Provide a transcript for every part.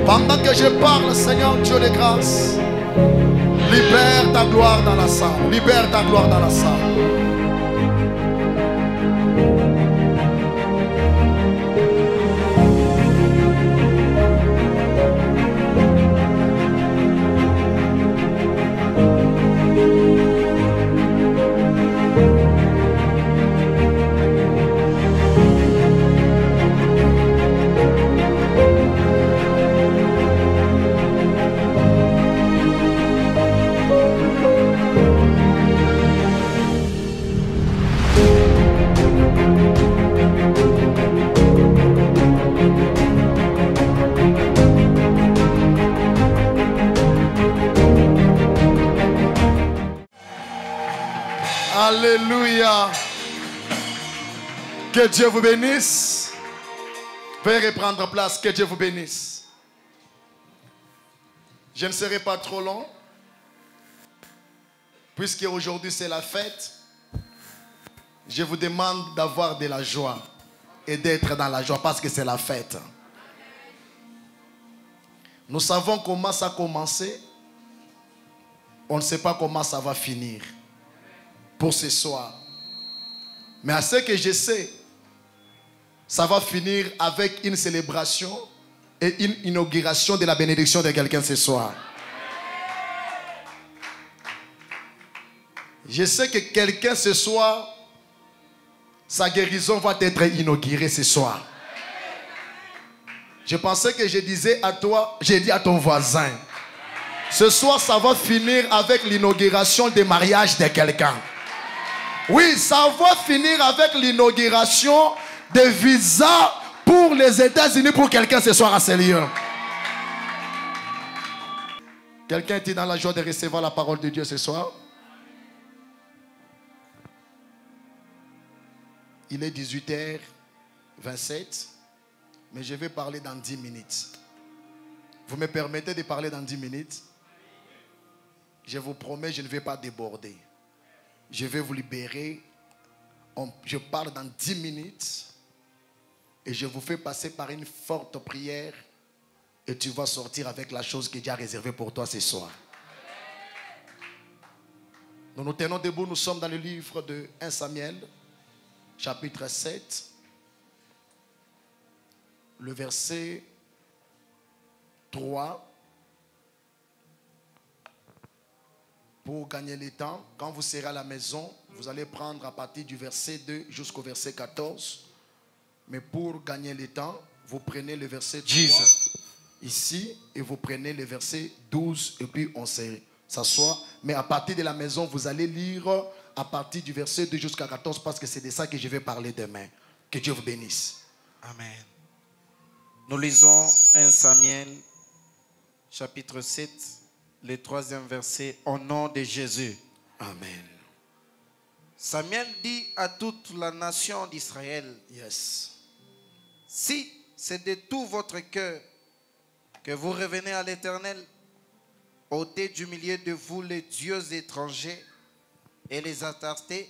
Pendant que je parle, Seigneur Dieu de grâce, libère ta gloire dans la salle. Libère ta gloire dans la salle. Alléluia. Que Dieu vous bénisse. Veuillez reprendre place. Que Dieu vous bénisse. Je ne serai pas trop long. Puisque aujourd'hui c'est la fête. Je vous demande d'avoir de la joie. Et d'être dans la joie parce que c'est la fête. Nous savons comment ça a commencé. On ne sait pas comment ça va finir. Pour ce soir. Mais à ce que je sais, ça va finir avec une célébration et une inauguration de la bénédiction de quelqu'un ce soir. Je sais que quelqu'un ce soir, sa guérison va être inaugurée ce soir. Je pensais que je disais à toi, j'ai dit à ton voisin, ce soir ça va finir avec l'inauguration des mariages de quelqu'un. Oui, ça va finir avec l'inauguration des visas pour les États-Unis pour quelqu'un ce soir à ce lieu. Quelqu'un est dans la joie de recevoir la parole de Dieu ce soir? Il est 18h27, mais je vais parler dans 10 minutes. Vous me permettez de parler dans 10 minutes? Je vous promets, je ne vais pas déborder. Je vais vous libérer. Je parle dans 10 minutes. Et je vous fais passer par une forte prière. Et tu vas sortir avec la chose que Dieu a réservée pour toi ce soir. Nous nous tenons debout. Nous sommes dans le livre de 1 Samuel, chapitre 7. Le verset 3. Pour gagner le temps, quand vous serez à la maison, vous allez prendre à partir du verset 2 jusqu'au verset 14. Mais pour gagner le temps, vous prenez le verset 3 ici et vous prenez le verset 12 et puis on s'assoit. Mais à partir de la maison, vous allez lire à partir du verset 2 jusqu'à 14 parce que c'est de ça que je vais parler demain. Que Dieu vous bénisse. Amen. Nous lisons 1 Samuel chapitre 7. Le 3e verset, au nom de Jésus. Amen. Samuel dit à toute la nation d'Israël, Yes. si c'est de tout votre cœur que vous revenez à l'Éternel, ôtez du milieu de vous les dieux étrangers et les attardez,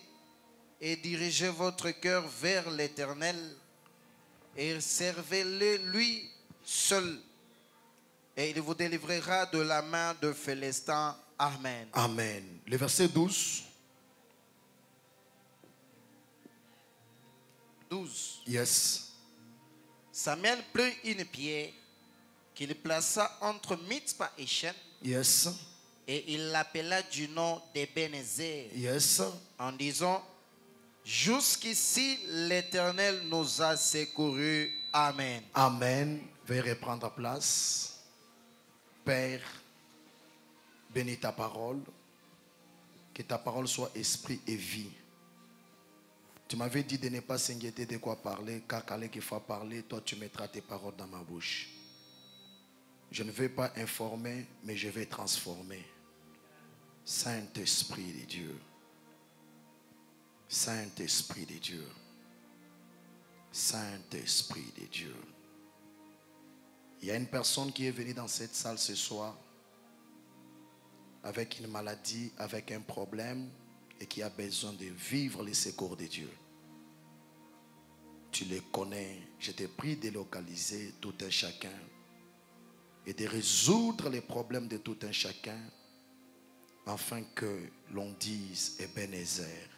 et dirigez votre cœur vers l'Éternel, et servez-le lui seul. Et il vous délivrera de la main de Philistins. Amen. Amen. Le verset 12. 12. Yes. Samuel prit une pierre qu'il plaça entre Mitzpah et Shen. Yes. Et il l'appela du nom d'Ebenezer. Yes. En disant, jusqu'ici l'Éternel nous a secourus. Amen. Amen. Veuillez reprendre place. Père, bénis ta parole. Que ta parole soit esprit et vie. Tu m'avais dit de ne pas s'inquiéter de quoi parler, car quand il faut parler, toi tu mettras tes paroles dans ma bouche. Je ne vais pas informer, mais je vais transformer. Saint-Esprit de Dieu. Saint-Esprit de Dieu. Saint-Esprit de Dieu. Il y a une personne qui est venue dans cette salle ce soir avec une maladie, avec un problème et qui a besoin de vivre les secours de Dieu. Tu les connais. Je te prie de localiser tout un chacun et de résoudre les problèmes de tout un chacun afin que l'on dise Ebenezer.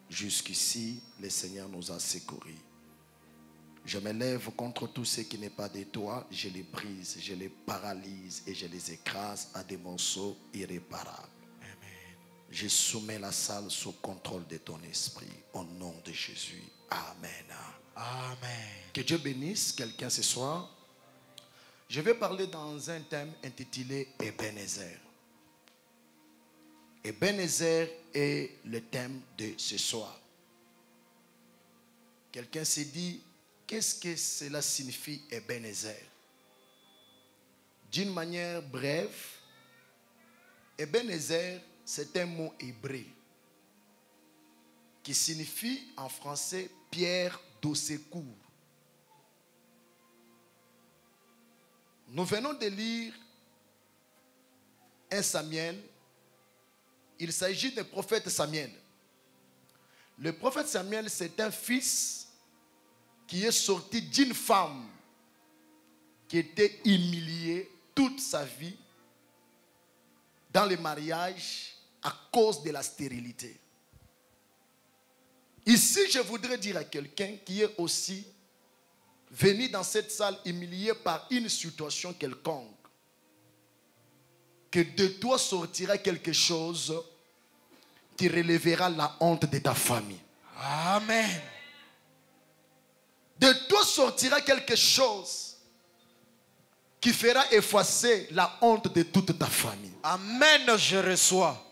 Jusqu'ici, le Seigneur nous a secourus. Je me lève contre tout ce qui n'est pas de toi. Je les brise, je les paralyse et je les écrase à des morceaux irréparables. Amen. Je soumets la salle sous contrôle de ton esprit. Au nom de Jésus. Amen. Amen. Que Dieu bénisse quelqu'un ce soir. Je vais parler dans un thème intitulé Ebenezer. Ebenezer est le thème de ce soir. Quelqu'un s'est dit, qu'est-ce que cela signifie Ebenezer? D'une manière brève, Ebenezer, c'est un mot hébreu qui signifie en français pierre de secours. Nous venons de lire 1 Samuel. Il s'agit du prophète Samuel. Le prophète Samuel, c'est un fils qui est sorti d'une femme qui était humiliée toute sa vie dans le mariage à cause de la stérilité. Ici, je voudrais dire à quelqu'un qui est aussi venu dans cette salle humilié par une situation quelconque, que de toi sortira quelque chose qui relèvera la honte de ta famille. Amen. De toi sortira quelque chose qui fera effacer la honte de toute ta famille. Amen, je reçois.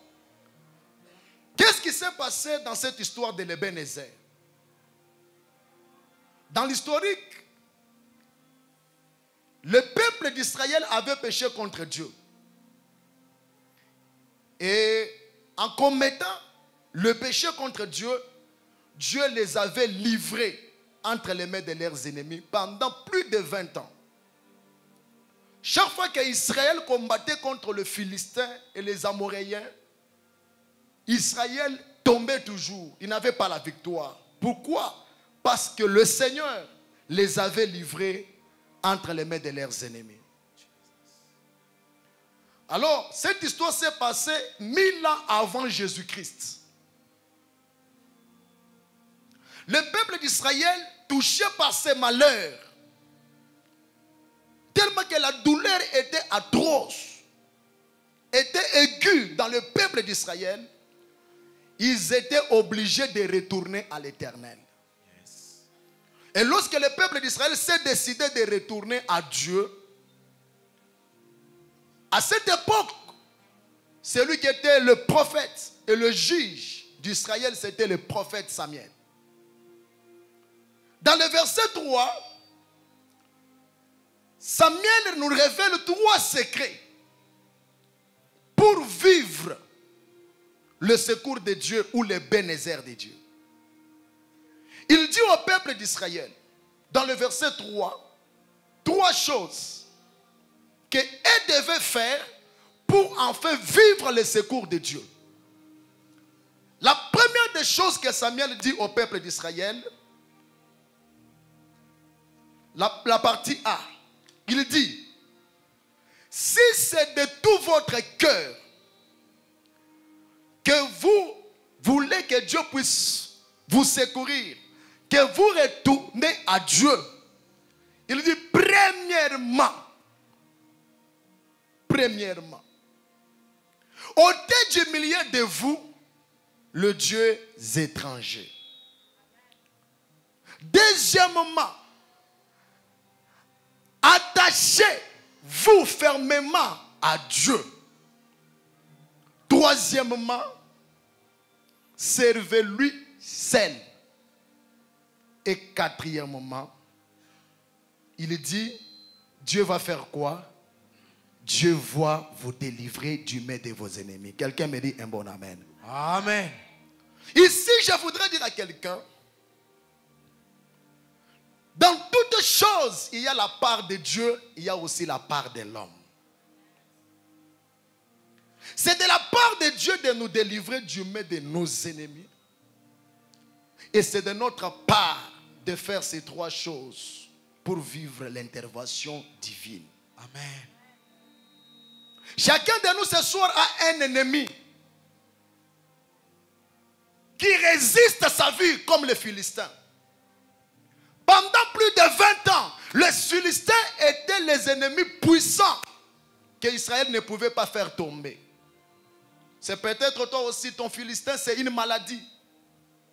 Qu'est-ce qui s'est passé dans cette histoire de l'Ebenezer? Dans l'historique, le peuple d'Israël avait péché contre Dieu. Et en commettant le péché contre Dieu, Dieu les avait livrés entre les mains de leurs ennemis pendant plus de 20 ans. Chaque fois qu'Israël combattait contre le Philistin et les Amoréens, Israël tombait toujours. Il n'avait pas la victoire. Pourquoi? Parce que le Seigneur les avait livrés entre les mains de leurs ennemis. Alors, cette histoire s'est passée 1000 ans avant Jésus-Christ. Le peuple d'Israël, touché par ses malheurs, tellement que la douleur était atroce, était aiguë dans le peuple d'Israël, ils étaient obligés de retourner à l'Éternel. Yes. Et lorsque le peuple d'Israël s'est décidé de retourner à Dieu, à cette époque, celui qui était le prophète et le juge d'Israël, c'était le prophète Samuel. Dans le verset 3, Samuel nous révèle 3 secrets pour vivre le secours de Dieu ou le Ebenezer de Dieu. Il dit au peuple d'Israël, dans le verset 3, 3 choses qu'eux devaient faire pour enfin vivre le secours de Dieu. La première des choses que Samuel dit au peuple d'Israël, la partie A, il dit, si c'est de tout votre cœur que vous voulez que Dieu puisse vous secourir, que vous retournez à Dieu, il dit premièrement, ôtez du milieu de vous le Dieu étranger. Deuxièmement, attachez-vous fermement à Dieu. Troisièmement, servez-lui seul. Et quatrièmement, il dit, Dieu va faire quoi? Dieu va vous délivrer du main de vos ennemis. Quelqu'un me dit un bon amen. Amen. Ici, je voudrais dire à quelqu'un, dans toutes choses, il y a la part de Dieu, il y a aussi la part de l'homme. C'est de la part de Dieu de nous délivrer du main de nos ennemis. Et c'est de notre part de faire ces trois choses pour vivre l'intervention divine. Amen. Chacun de nous ce soir a un ennemi qui résiste à sa vie comme les Philistins. Pendant plus de 20 ans, les Philistins étaient les ennemis puissants qu'Israël ne pouvait pas faire tomber. C'est peut-être toi aussi, ton Philistin, c'est une maladie.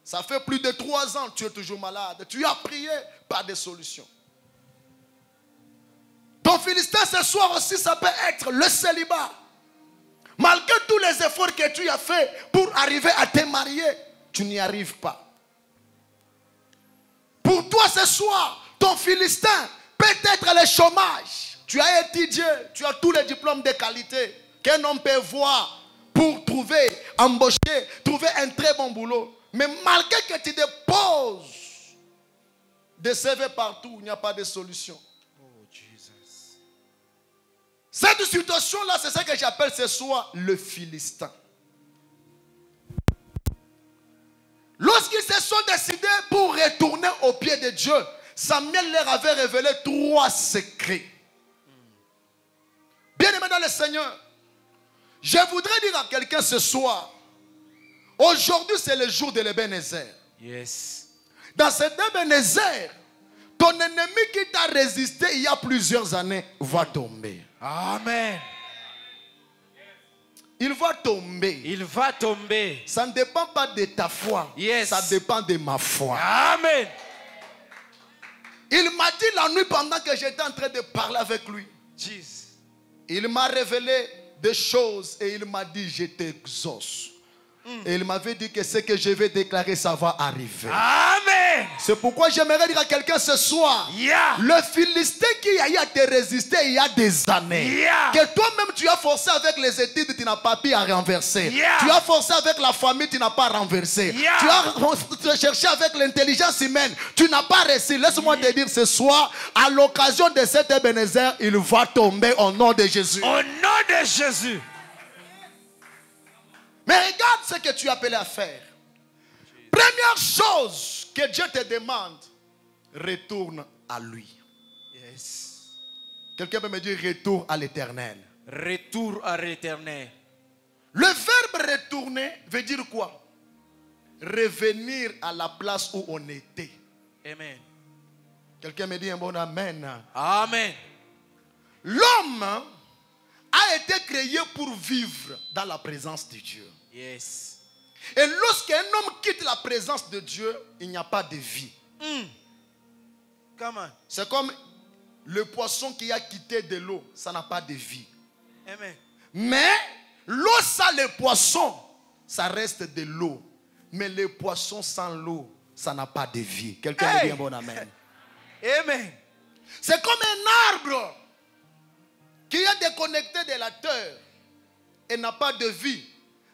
Ça fait plus de 3 ans que tu es toujours malade. Tu as prié, pas de solution. Ton Philistin ce soir aussi, ça peut être le célibat. Malgré tous les efforts que tu as fait pour arriver à te marier, tu n'y arrives pas. Pour toi ce soir, ton Philistin peut être le chômage. Tu as étudié, tu as tous les diplômes de qualité qu'un homme peut voir pour trouver, embaucher, trouver un très bon boulot. Mais malgré que tu déposes des CV partout, il n'y a pas de solution. Cette situation-là, c'est ce que j'appelle ce soir le Philistin. Lorsqu'ils se sont décidés pour retourner au pied de Dieu, Samuel leur avait révélé 3 secrets. Bien-aimés dans le Seigneur, je voudrais dire à quelqu'un ce soir, aujourd'hui c'est le jour de l'Ebenezer. Yes. Dans cet Ebenezer, ton ennemi qui t'a résisté il y a plusieurs années va tomber. Amen. Il va tomber. Il va tomber. Ça ne dépend pas de ta foi. Yes. Ça dépend de ma foi. Amen. Il m'a dit la nuit pendant que j'étais en train de parler avec lui. Jesus. Il m'a révélé des choses et il m'a dit je t'exauce. Et il m'avait dit que ce que je vais déclarer, ça va arriver. Amen. C'est pourquoi j'aimerais dire à quelqu'un ce soir, Yeah. le Philistin qui a eu à te résister il y a des années, Yeah. que toi-même tu as forcé avec les études, tu n'as pas pu à renverser. Yeah. Tu as forcé avec la famille, tu n'as pas renversé. Yeah. Tu as cherché avec l'intelligence humaine, tu n'as pas réussi. Laisse-moi te dire ce soir, à l'occasion de cet Ebenezer, il va tomber au nom de Jésus. Au nom de Jésus. Mais regarde ce que tu es appelé à faire. Première chose que Dieu te demande, retourne à lui. Yes. Quelqu'un peut me dire retour à l'Éternel. Retour à l'Éternel. Le verbe retourner veut dire quoi? Revenir à la place où on était. Amen. Quelqu'un me dit un bon amen. Amen. L'homme a été créé pour vivre dans la présence de Dieu. Yes. Et lorsqu'un homme quitte la présence de Dieu, il n'y a pas de vie. Come on. C'est comme le poisson qui a quitté de l'eau, ça n'a pas de vie. Amen. Mais l'eau sans le poisson, ça reste de l'eau. Mais le poisson sans l'eau, ça n'a pas de vie. Quelqu'un me dit un bon amen. Amen. C'est comme un arbre qui est déconnecté de la terre et n'a pas de vie.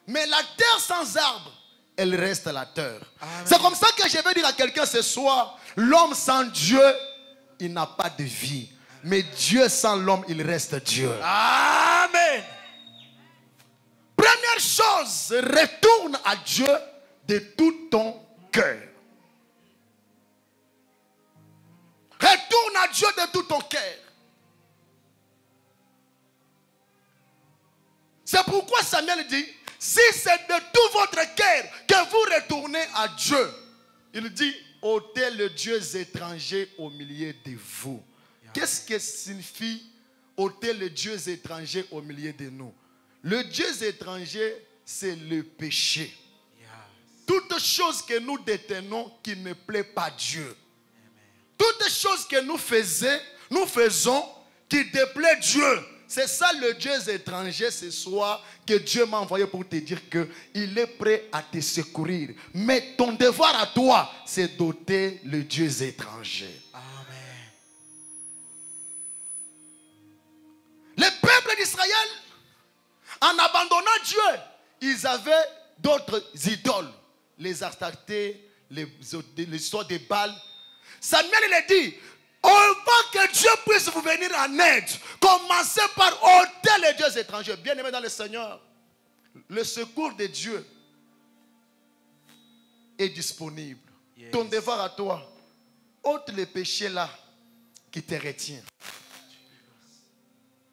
Mais la terre sans arbre, elle reste la terre. C'est comme ça que je vais dire à quelqu'un ce soir, l'homme sans Dieu, il n'a pas de vie. Mais Dieu sans l'homme, il reste Dieu. Amen. Première chose, retourne à Dieu de tout ton cœur. Retourne à Dieu de tout ton cœur. C'est pourquoi Samuel dit, si c'est de tout votre cœur que vous retournez à Dieu, il dit, ôtez les dieux étrangers au milieu de vous. Qu'est-ce que signifie ôter les dieux étrangers au milieu de nous? Le Dieu étranger, c'est le péché. Toute chose que nous détenons qui ne plaît pas à Dieu. Toutes choses que nous faisons qui déplaît Dieu, C'est ça le Dieu étranger ce soir que Dieu m'a envoyé pour te dire qu'il est prêt à te secourir. Mais ton devoir à toi, c'est d'ôter le Dieu étranger. Amen. Le peuple d'Israël, en abandonnant Dieu, ils avaient d'autres idoles. Les Astartés, l'histoire des Baals. Samuel, il a dit, avant que Dieu puisse vous venir en aide, commencez par ôter les dieux étrangers. Bien aimé dans le Seigneur, le secours de Dieu est disponible. Yes. Ton devoir à toi, ôte les péchés là qui te retiennent.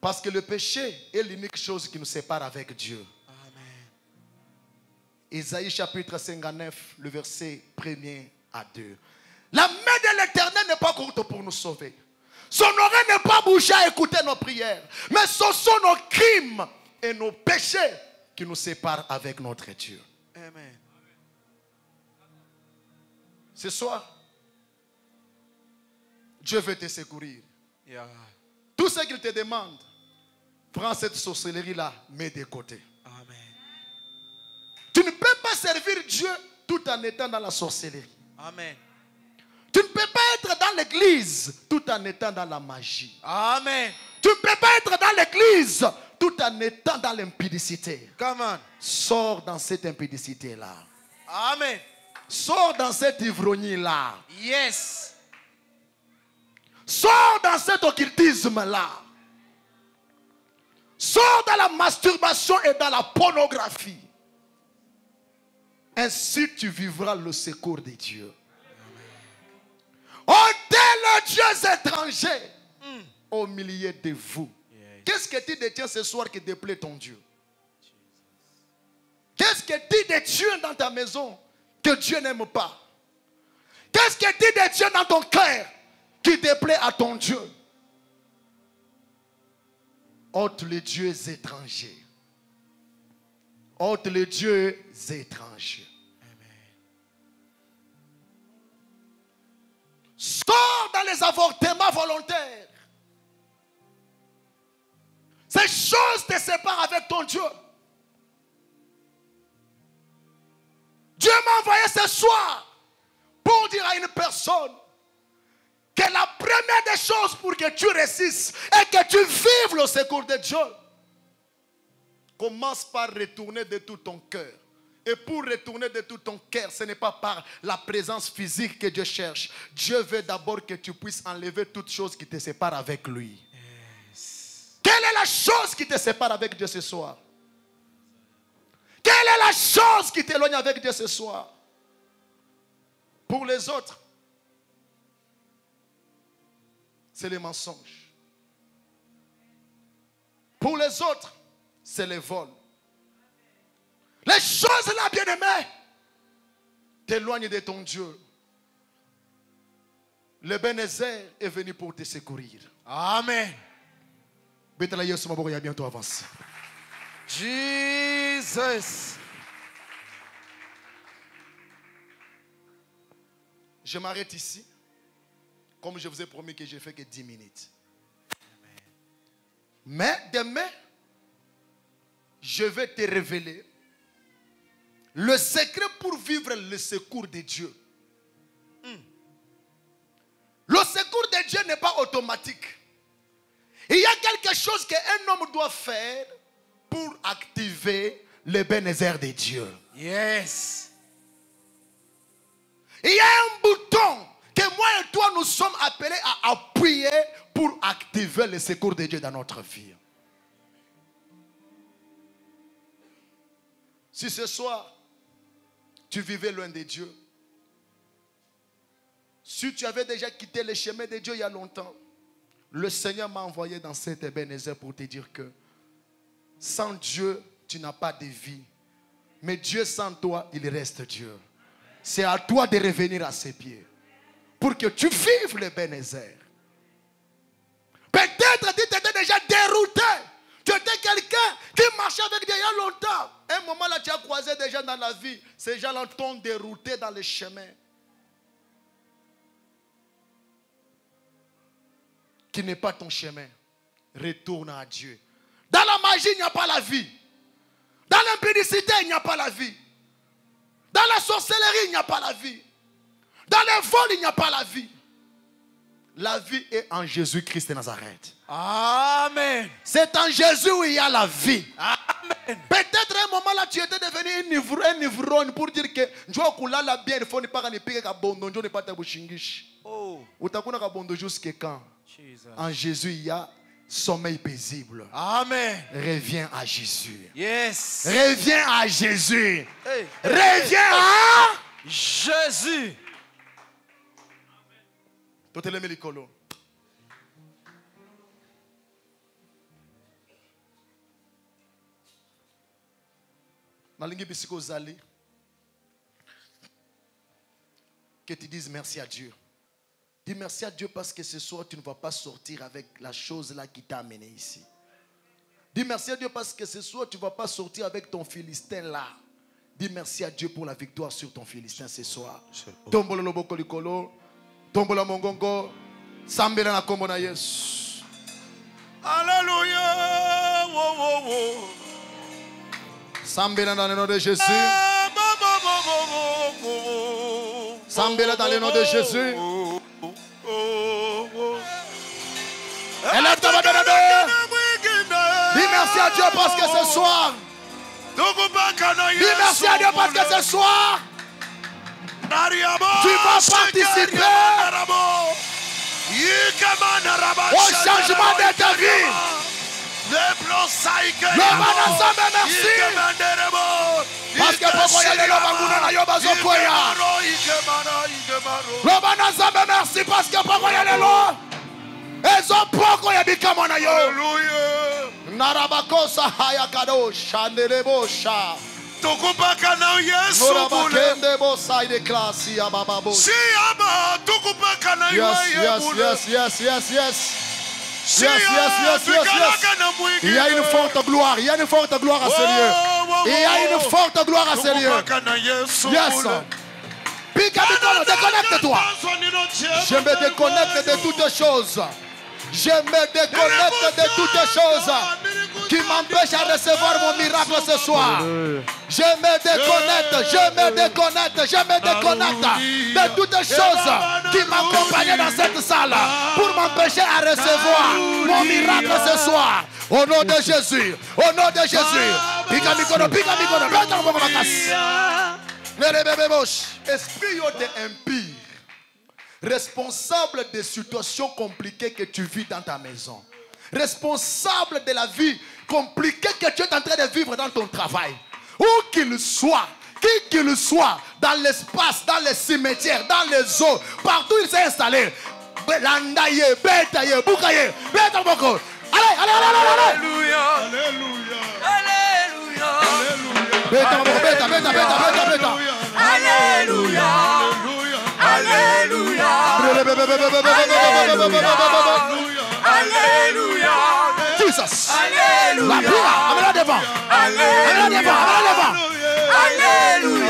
Parce que le péché est l'unique chose qui nous sépare avec Dieu. Amen. Ésaïe chapitre 59, le verset 1er à 2. La main de l'Éternel n'est pas courte pour nous sauver. Son oreille n'est pas bouchée à écouter nos prières. Mais ce sont nos crimes et nos péchés qui nous séparent avec notre Dieu. Amen. Ce soir, Dieu veut te secourir. Yeah. Tout ce qu'il te demande, prends cette sorcellerie-là, mets de côté. Amen. Tu ne peux pas servir Dieu tout en étant dans la sorcellerie. Amen. Tu ne peux pas être dans l'église tout en étant dans la magie. Amen. Tu ne peux pas être dans l'église tout en étant dans l'impudicité. Come on. Sors dans cette impudicité-là. Amen. Sors dans cette ivrogne-là. Yes. Sors dans cet occultisme-là. Sors dans la masturbation et dans la pornographie. Ainsi tu vivras le secours de Dieu. Ôtez le Dieu étranger au milieu de vous. Qu'est-ce que tu détiens ce soir qui déplaît ton Dieu? Qu'est-ce que tu détiens dans ta maison que Dieu n'aime pas? Qu'est-ce que tu détiens dans ton cœur qui déplaît à ton Dieu? Ôte les dieux étrangers. Ôte les dieux étrangers. Sors dans les avortements volontaires. Ces choses te séparent avec ton Dieu. Dieu m'a envoyé ce soir pour dire à une personne que la première des choses pour que tu réussisses et que tu vives le secours de Dieu, commence par retourner de tout ton cœur. Et pour retourner de tout ton cœur, ce n'est pas par la présence physique que Dieu cherche. Dieu veut d'abord que tu puisses enlever toute chose qui te sépare avec lui. Yes. Quelle est la chose qui te sépare avec Dieu ce soir? Quelle est la chose qui t'éloigne avec Dieu ce soir? Pour les autres, c'est les mensonges. Pour les autres, c'est les vols. Les choses là, bien-aimé, t'éloignent de ton Dieu. Le Bénézer est venu pour te secourir. Amen. Bientôt avance. Jesus. Je m'arrête ici. Comme je vous ai promis que je ne fais que 10 minutes. Amen. Mais demain, je vais te révéler le secret pour vivre le secours de Dieu. Le secours de Dieu n'est pas automatique. Il y a quelque chose qu'un homme doit faire pour activer le Bénézer de Dieu. Yes. Il y a un bouton que moi et toi nous sommes appelés à appuyer pour activer le secours de Dieu dans notre vie. Si ce soir tu vivais loin de Dieu, si tu avais déjà quitté le chemin de Dieu il y a longtemps, le Seigneur m'a envoyé dans cet Ebenezer pour te dire que sans Dieu, tu n'as pas de vie. Mais Dieu sans toi, il reste Dieu. C'est à toi de revenir à ses pieds pour que tu vives le Ebenezer. Peut-être tu étais déjà dérouté. Tu étais quelqu'un qui marchait avec Dieu il y a longtemps. Un moment là, tu as croisé des gens dans la vie. Ces gens-là t'ont dérouté dans le chemin. Qui n'est pas ton chemin. Retourne à Dieu. Dans la magie, il n'y a pas la vie. Dans l'impudicité, il n'y a pas la vie. Dans la sorcellerie, il n'y a pas la vie. Dans les vols, il n'y a pas la vie. La vie est en Jésus-Christ de Nazareth. Amen. C'est en Jésus où il y a la vie. Amen. Peut-être à un moment là, tu étais devenu un ivrogne pour dire que je vais la bien, il faut ne pas piquer à bondo, je ne pas te bouchingish. Oh. Ou t'as qu'on a bondo jusqu'à quand? Jesus. En Jésus, il y a sommeil paisible. Amen. Reviens à Jésus. Yes. Reviens à Jésus. Hey. Reviens à Jésus. Tout le melikolo. Nalingi bisiko zali. Que tu dises merci à Dieu. Dis merci à Dieu parce que ce soir tu ne vas pas sortir avec la chose là qui t'a amené ici. Dis merci à Dieu parce que ce soir tu ne vas pas sortir avec ton Philistin là. Dis merci à Dieu pour la victoire sur ton Philistin ce soir. Tombolo loboko likolo. Tombola mongongo. Sambela na kombo na Yesu. Alléluia. Wow, wow, wow. Sambela dans le nom de Jésus. Sambela dans le nom de Jésus. Élève ta main de dis merci à Dieu parce que ce soir. Dis merci à Dieu parce que ce soir. Tu vas participer au changement de ta vie. Le Manasame, merci. Parce que pourquoi il y a des lobanguna na yoba zokoya. Le Manasame, merci parce que pourquoi il y a des lois. Ils ont pourquoi il y a des kamana yo. Narabakosa hayakado shandelebosha. Tukupaka na Yesu Norabakende bosa ide klasi ya baba bo. Si aba tukupaka na Yes. Il y a une forte gloire. Il y a une forte gloire à ce lieu. Il y a une forte gloire à ce lieu. Yes. Pika Bikono, déconnecte-toi. Je me déconnecte de toutes choses. Je me déconnecte de toutes choses qui m'empêchent à recevoir mon miracle ce soir. Je me déconnecte de toutes choses qui m'accompagnaient dans cette salle pour m'empêcher à recevoir mon miracle ce soir. Au nom de Jésus, au nom de Jésus. Pika Bikono, esprit de impie, responsable des situations compliquées que tu vis dans ta maison, responsable de la vie compliquée que tu es en train de vivre dans ton travail, où qu'il soit, qui qu'il soit, dans l'espace, dans les cimetières, dans les eaux, partout il s'est installé. Landaye, betaye, boukaye, betamoko. Allez. Alléluia. Beta. Alléluia. Jesus. Alléluia. La prière, amène-la devant. Alléluia. Alléluia.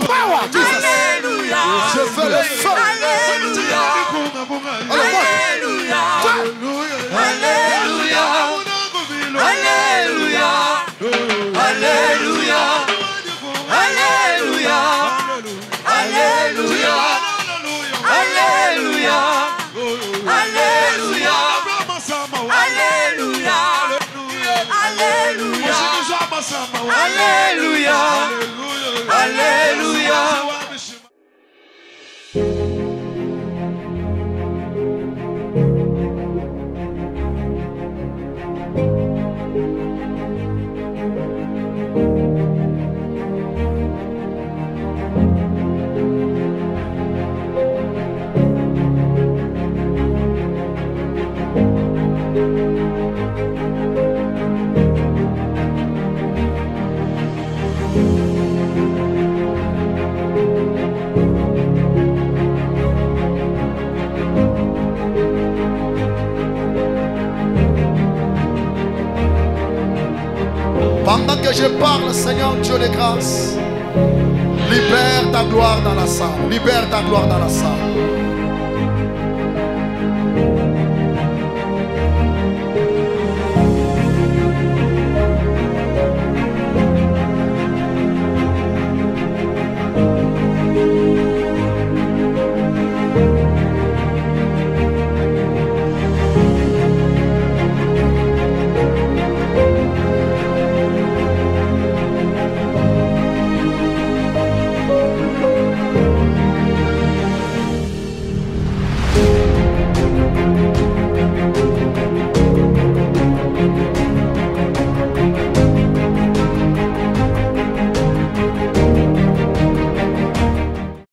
Power, Jesus. Je fais le feu. Pendant que je parle, Seigneur Dieu de grâce, libère ta gloire dans la salle. Libère ta gloire dans la salle.